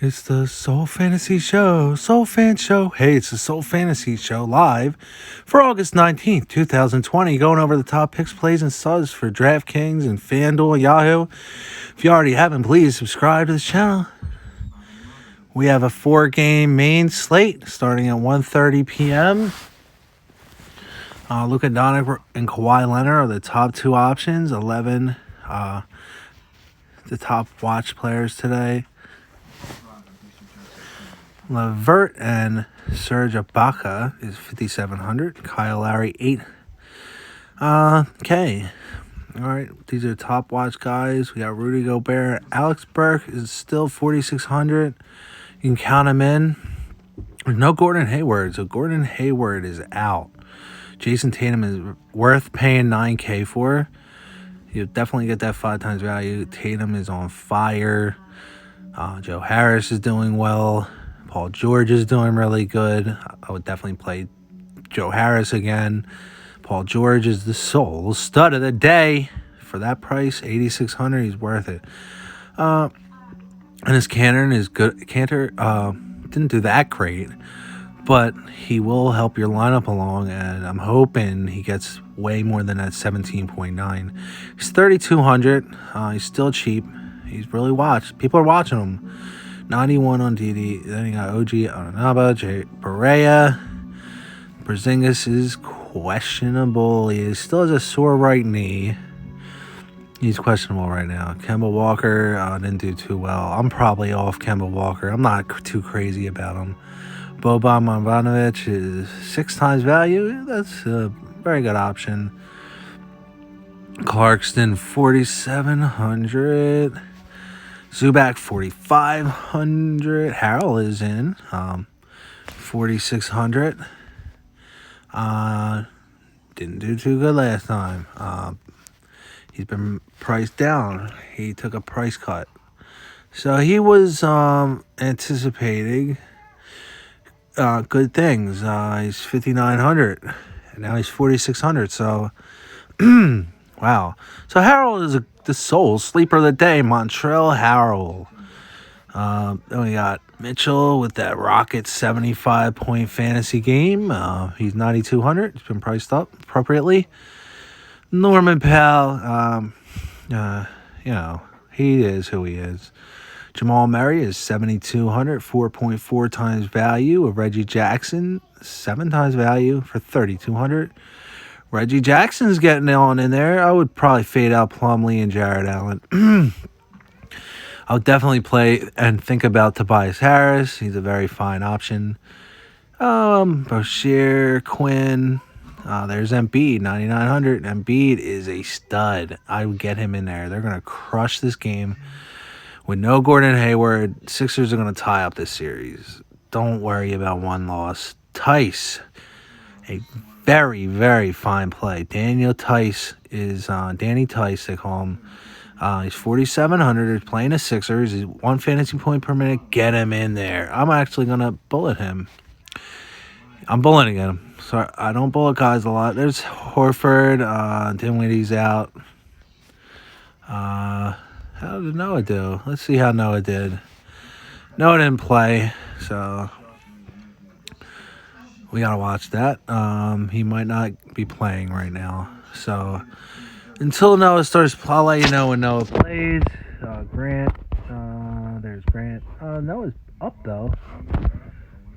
It's the Soul Fantasy Show, Soul Fan Show. Hey, it's the Soul Fantasy Show live for August 19th, 2020. Going over the top picks, plays, and studs for Draftkings and Fanduel and Yahoo. If you already haven't, please subscribe to the channel. We have a 4-game main slate starting at 1:30 p.m. Luka Doncic and Kawhi Leonard are the top two options. 11 the top watch players today. Levert and Serge Ibaka is 5,700. Kyle Lowry 8. Okay. All right. These are top watch guys. We got Rudy Gobert. Alex Burke is still 4,600. You can count him in. There's no Gordon Hayward, so Gordon Hayward is out. Jason Tatum is worth paying $9K for. You'll definitely get that 5 times value. Tatum is on fire. Joe Harris is doing well. Paul George is doing really good. I would definitely play Joe Harris again. Paul George is the sole stud of the day. For that price, $8,600, he's worth it. And his Cantor is good. Cantor didn't do that great, but he will help your lineup along, and I'm hoping he gets way more than that 17.9. He's 3,200. He's still cheap. He's really watched. People are watching him. 91 on DD. Then you got OG Anunoby, Jay Barea. Porzingis is questionable. He still has a sore right knee. He's questionable right now. Kemba Walker didn't do too well. I'm probably off Kemba Walker. I'm not too crazy about him. Boban Marjanovic is 6 times value. That's a very good option. Clarkson, 4,700. Zubac, 4,500. Harrell is in, 4,600. Didn't do too good last time. He's been priced down. He took a price cut. So he was anticipating good things. He's 5,900. And now he's 4,600. So, wow. So Harrell is the sole sleeper of the day. Montrezl Harrell. Then we got Mitchell with that Rockets 75-point fantasy game. He's 9,200. He's been priced up appropriately. Norman Powell, he is who he is. Jamal Murray is 7,200, 4.4 times value. Of Reggie Jackson, 7 times value for 3,200. Reggie Jackson's getting on in there. I would probably fade out Plumlee and Jared Allen. I would definitely play and think about Tobias Harris. He's a very fine option. Bashir, Quinn. There's Embiid, 9,900. Embiid is a stud. I would get him in there. They're going to crush this game. With no Gordon Hayward, Sixers are going to tie up this series. Don't worry about one loss. Tice, a very, very fine play. Danny Tice, they call him. He's 4,700. He's playing the Sixers. He's 1 fantasy point per minute. Get him in there. I'm actually going to bullet him. I'm bulleting him. So I don't bullet guys a lot. There's Horford. Dinwiddie's out. How did Noah do? Let's see how Noah did. Noah didn't play, so we got to watch that. He might not be playing right now. So until Noah starts, I'll let you know when Noah plays. Grant. There's Grant. Noah's up, though.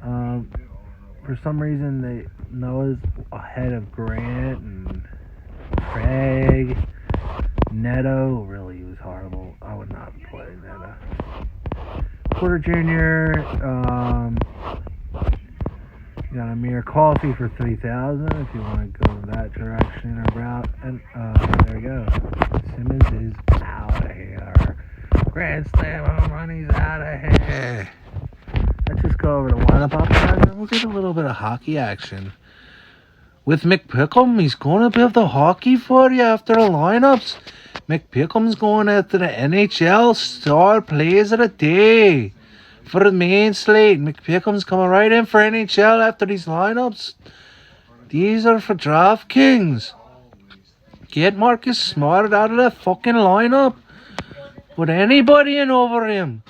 For some reason, Noah's ahead of Grant and Craig. Neto, really, he was horrible. I would not play Neto. Porter Jr., you got Amir Coffee for 3,000 if you want to go that direction or route. And there we go. Simmons is out of here. Grand Slam home run, he's out of here. Let's just go over the lineup optimizer. We'll get a little bit of hockey action. With McPickle, he's going to build the hockey for you after the lineups. McPickham's going after the NHL Star Players of the Day for the main slate. McPickham's coming right in for NHL after these lineups. These are for Draftkings. Get Marcus Smart out of that fucking lineup. Put anybody in over him.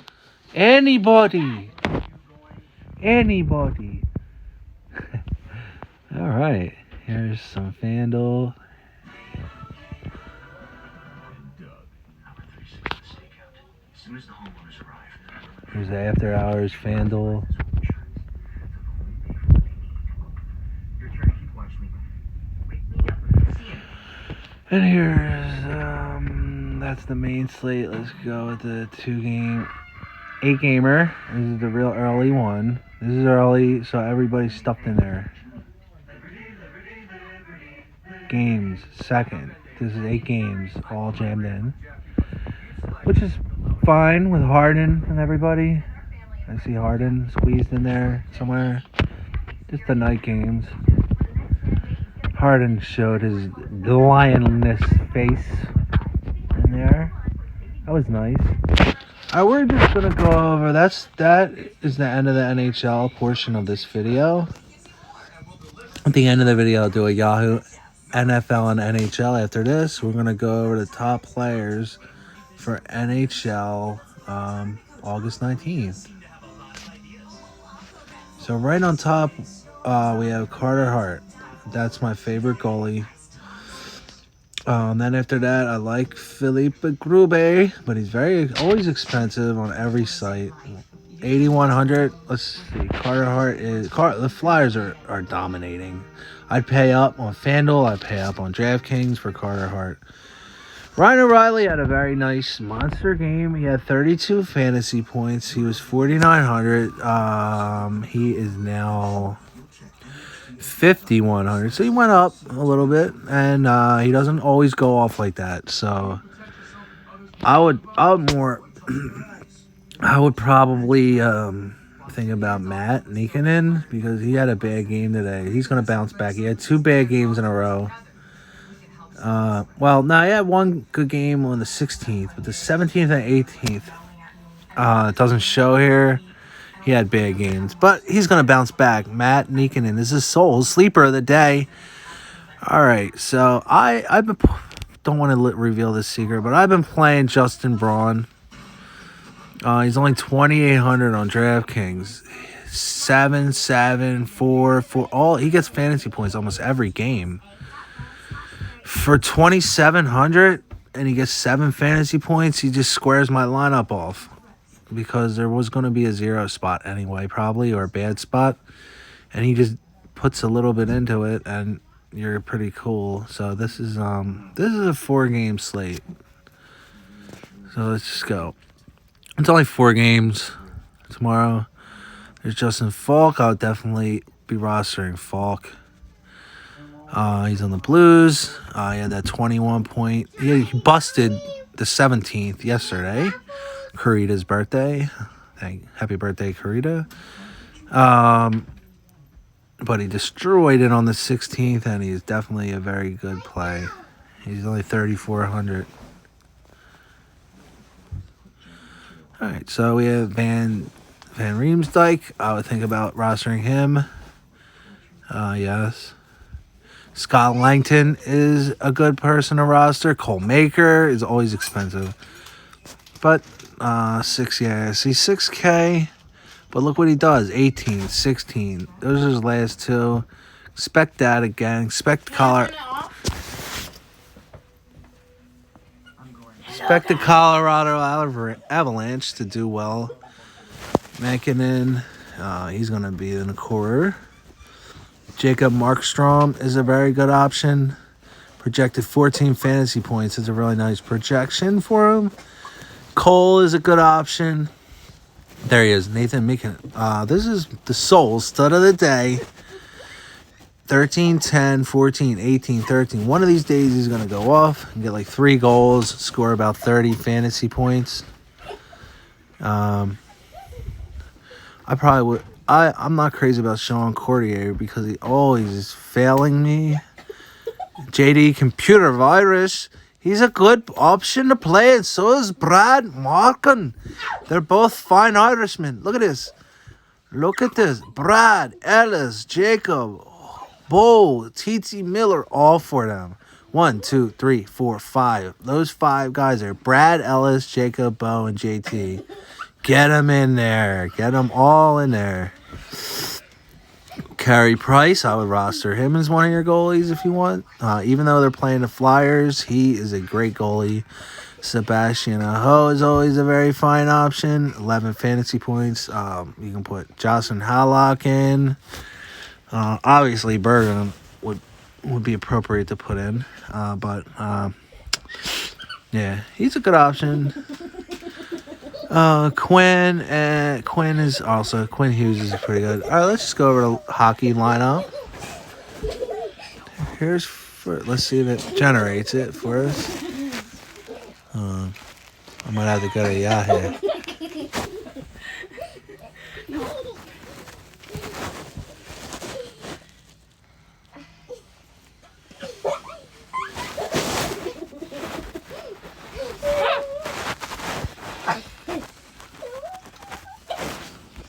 Anybody. Anybody. All right. Here's some Fanduel. Here's the after hours Fanduel. And here's that's the main slate. Let's go with the 8-gamer. This is the real early one. This is early, so everybody's stuffed in there. Games, second. This is 8 games, all jammed in. Which is fine with Harden and everybody. I see Harden squeezed in there somewhere. Just the night games. Harden showed his lioness face in there. That was nice. We're just gonna go over. That is the end of the NHL portion of this video. At the end of the video, I'll do a Yahoo NFL and NHL. After this, we're gonna go over the top players for NHL August 19th. So right on top, we have Carter Hart. That's my favorite goalie. Then after that, I like Philippe Grube, but he's always expensive on every site. 8,100. Let's see. Carter Hart the Flyers are dominating. I'd pay up on Fanduel. I'd pay up on Draftkings for Carter Hart. Ryan O'Reilly had a very nice monster game. He had 32 fantasy points. He was 4,900. He is now 5,100. So he went up a little bit, and he doesn't always go off like that. So I would probably think about Matt Mckinnon because he had a bad game today. He's going to bounce back. He had 2 bad games in a row. He had one good game on the 16th, but the 17th and 18th, it doesn't show here. He had bad games, but he's going to bounce back. Matt Mckinnon is his soul sleeper of the day. All right, so I don't want to reveal this secret, but I've been playing Justin Braun. He's only 2,800 on DraftKings. 7, 4. He gets fantasy points almost every game. For 2,700 and he gets 7 fantasy points, he just squares my lineup off because there was going to be a 0 spot anyway, probably, or a bad spot, and he just puts a little bit into it, and you're pretty cool. So this is a 4-game slate. So let's just go. It's only 4 games tomorrow. There's Justin Falk. I'll definitely be rostering Falk. He's on the Blues. He had that 21 point. He busted the 17th yesterday. Kurita's birthday. Happy birthday, Kurita. But he destroyed it on the 16th, and he's definitely a very good play. He's only 3,400. All right, so we have Van Riemsdyk. I would think about rostering him. Yes. Scott Langton is a good person to roster. Cole Maker is always expensive. But 6K. But look what he does. 18, 16. Those are his last 2. Expect that again. Expect the Colorado Avalanche to do well. Mckinnon, he's going to be in the core. Jacob Markstrom is a very good option. Projected 14 fantasy points is a really nice projection for him. Cole is a good option. There he is, Nathan Mckinnon. This is the soul stud of the day. 13, 10, 14, 18, 13. One of these days he's going to go off and get like 3 goals, score about 30 fantasy points. I probably would. I'm not crazy about Sean Courtier because he always is failing me. JD Computer Virus. He's a good option to play, and so is Brad Markin. They're both fine Irishmen. Look at this. Look at this. Brad, Ellis, Jacob, Bo, T.T. Miller, all for them. 1, 2, 3, 4, 5. Those 5 guys are Brad, Ellis, Jacob, Bo, and JT. Get them in there. Get them all in there. Carey Price, I would roster him as one of your goalies if you want. Even though they're playing the Flyers, he is a great goalie. Sebastian Aho is always a very fine option. 11 fantasy points. You can put Jocelyn Hallock in. Obviously, Bergen would be appropriate to put in. But yeah, he's a good option. Quinn Hughes is pretty good. All right, let's just go over the hockey lineup. Let's see if it generates it for us. I might have to go to Yahoo.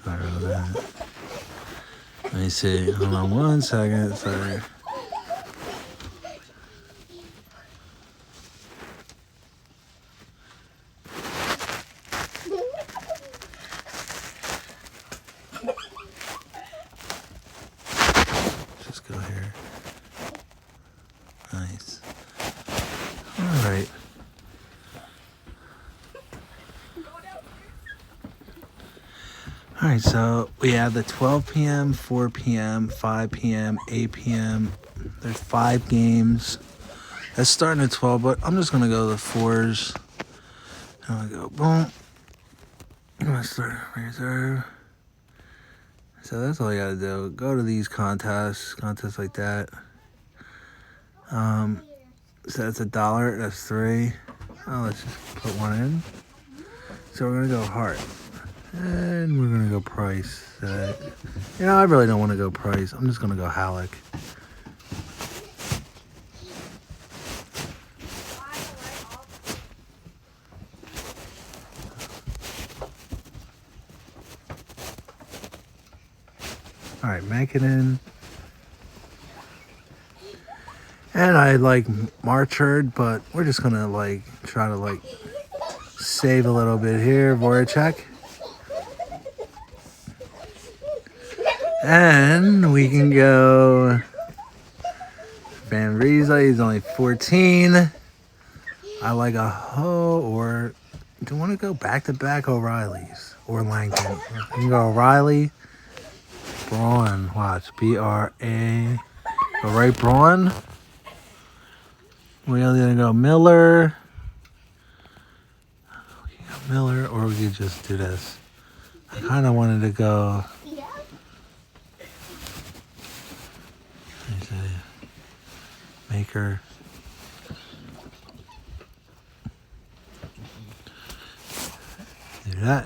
Sorry about that. Let me see. Hold on 1 second. Sorry. Just go here. Nice. All right. All right, so we have the 12 p.m., 4 p.m., 5 p.m., 8 p.m. There's 5 games. That's starting at 12, but I'm just going to go to the 4s. I'm going to go, boom. I'm going to start reserve. So that's all you got to do. Go to these contests like that. So that's $1. That's 3. Oh, let's just put one in. So we're going to go heart. And we're going to go price. I really don't want to go price. I'm just going to go Halleck. All right, Mckinnon. And I like Marchard, but we're just going to try to save a little bit here. Voracek. And we can go Van Riesel. He's only 14. I like a Ho, or do you want to go back-to-back O'Reillys or Langton? You can go O'Reilly, Braun. Watch, B-R-A. Go right, Braun. We're going to go Miller. We can go Miller, or we could just do this. I kind of wanted to go... Maker. Do that.